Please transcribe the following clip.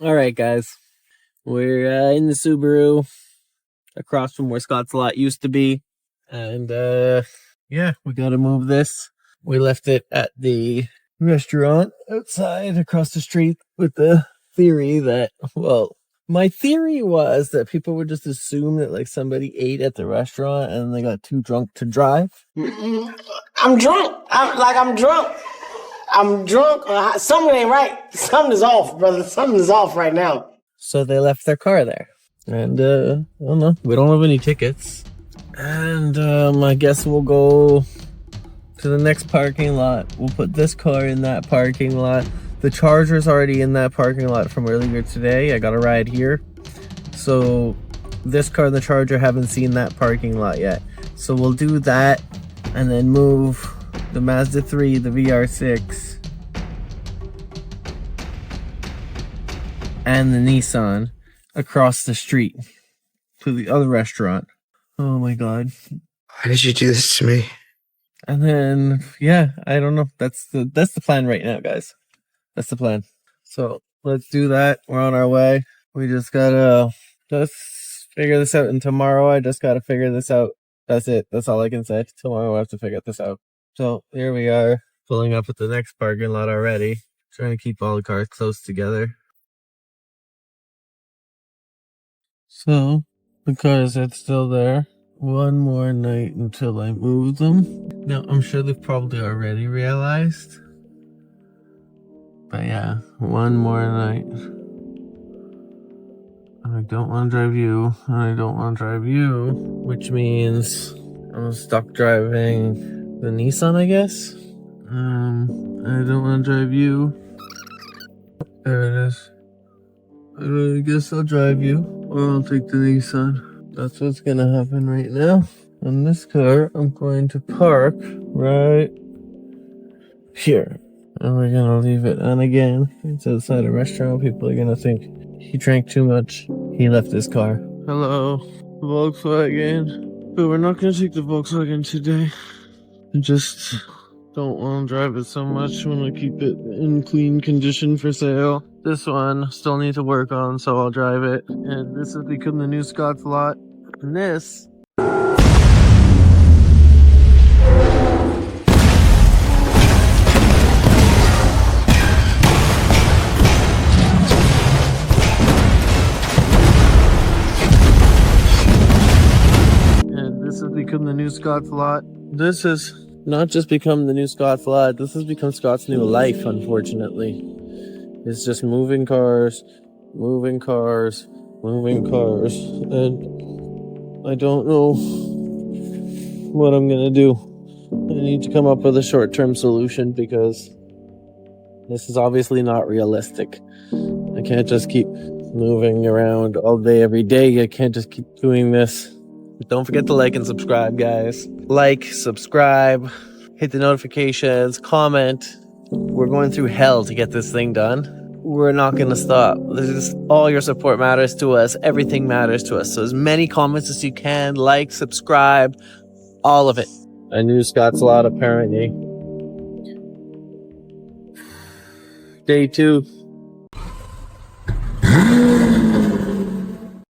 All right, guys. We're in the Subaru across from where Scott's Lot used to be. And yeah, we got to move this. We left it at the restaurant outside across the street with the theory that, well, my theory was that people would just assume that like somebody ate at the restaurant and they got too drunk to drive. I'm drunk. I'm drunk. I'm drunk. Something ain't right. Something is off, brother. Something is off right now. So they left their car there. And I don't know. We don't have any tickets. And I guess we'll go to the next parking lot. We'll put this car in that parking lot. The Charger's already in that parking lot from earlier today. I got a ride here. So this car and the Charger haven't seen that parking lot yet. So we'll do that and then move the Mazda 3, the VR6, and the Nissan across the street to the other restaurant. Oh my god. Why did you do this to me? And then, yeah, I don't know. That's the plan right now, guys. That's the plan. So let's do that. We're on our way. We just gotta figure this out. And tomorrow I just gotta figure this out. That's it. That's all I can say. Tomorrow I have to figure this out. So here we are, pulling up at the next parking lot already. Trying to keep all the cars close together. So the cars are still there. One more night until I move them. Now, I'm sure they've probably already realized. But yeah, one more night. I don't want to drive you, and I don't want to drive you, which means I'm stuck driving the Nissan, I guess. I don't want to drive you. There it is. I guess I'll drive you, or I'll take the Nissan. That's what's gonna happen right now. On this car, I'm going to park right here. And we're gonna leave it on again. It's outside a restaurant. People are gonna think he drank too much. He left his car. Hello, Volkswagen. But we're not gonna take the Volkswagen today. I just don't want to drive it so much. I want to keep it in clean condition for sale. This one still need to work on, so I'll drive it. And this has become the new Scott's Lot. And this has become the new Scott's Lot. This has not just become the new Scott's Lot, this has become Scott's new life, unfortunately. It's just moving cars, moving cars, moving cars, and I don't know what I'm gonna do. I need to come up with a short-term solution because this is obviously not realistic. I can't just keep moving around all day, every day. I can't just keep doing this. But don't forget to like and subscribe, guys. Like, subscribe, hit the notifications, comment. We're going through hell to get this thing done. We're not going to stop. All your support matters to us. Everything matters to us. So as many comments as you can, like, subscribe, all of it. I knew Scott's Lot, apparently. Day 2.